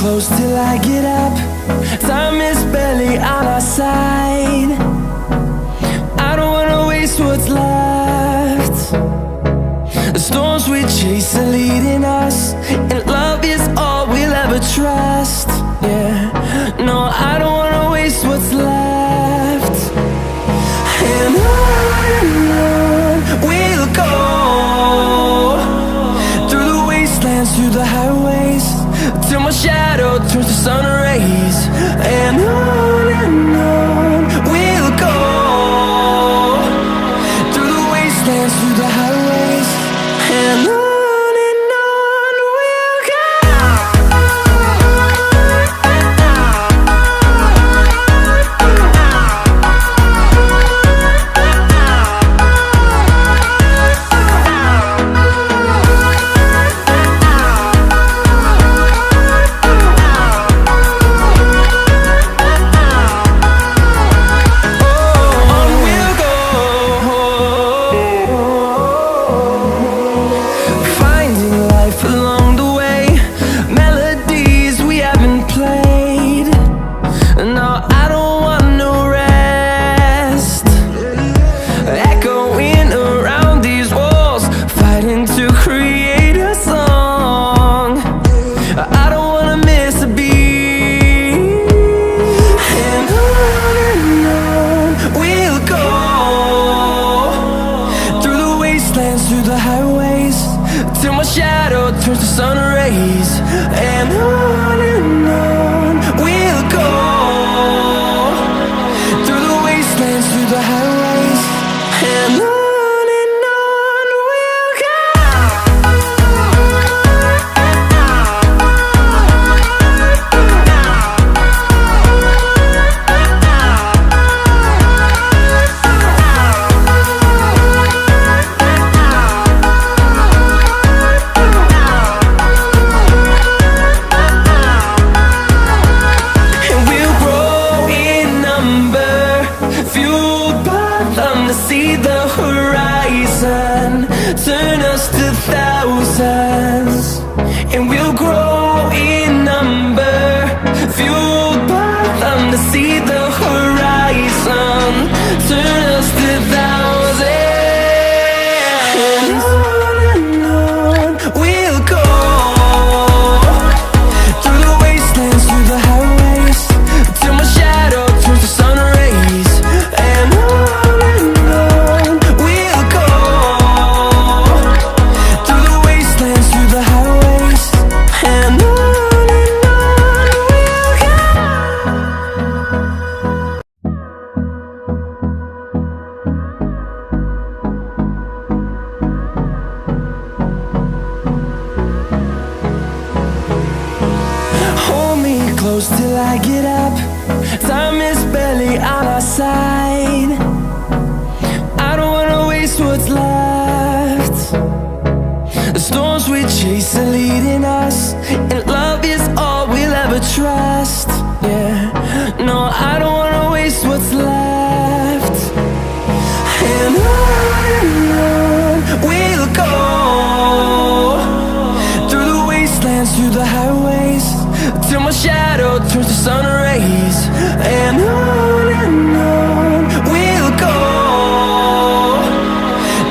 close till I get up. Time is barely on our side. I don't wanna waste what's left. The storms we chase are leading us, and love is all we'll ever trust. Yeah, no, I don't wanna waste what's left. And on we'll go, through the wastelands, through the highways, till my shadow turns to sun rays. And on we'll go, through the wastelands, through the highways, and on. Through the highways, till my shadow turns to sun rays. And on we'll go, through the wastelands, through the highways, and on. See the horizon turn us to thousands, and we'll grow in number, fueled by them. To see the horizon turn us to thousands, and on we'll go, through the wastelands, through the highways, till my shadow turns to sun rays. And on close till I get up. Time is barely on our side. I don't wanna waste what's left. The storms we chase are leading us, and love is all we'll ever trust. Yeah, no, I don't wanna waste what's left. And on we'll go, through the wastelands, through the highways, till my shadow turns to sun rays. And on we'll go,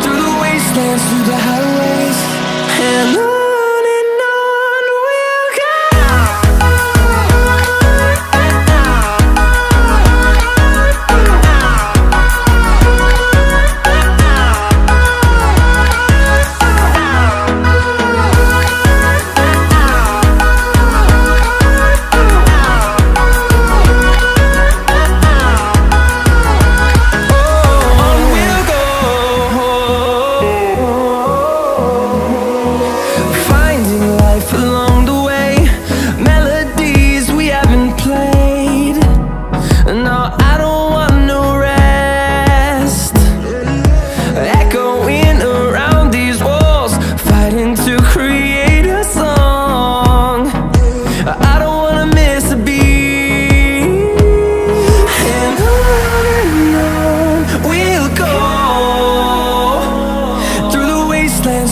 through the wastelands, through the highways, and on.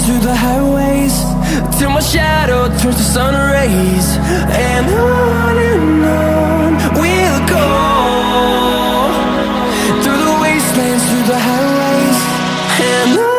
through the highways till my shadow turns to sun rays. And fast lanes through the highways, and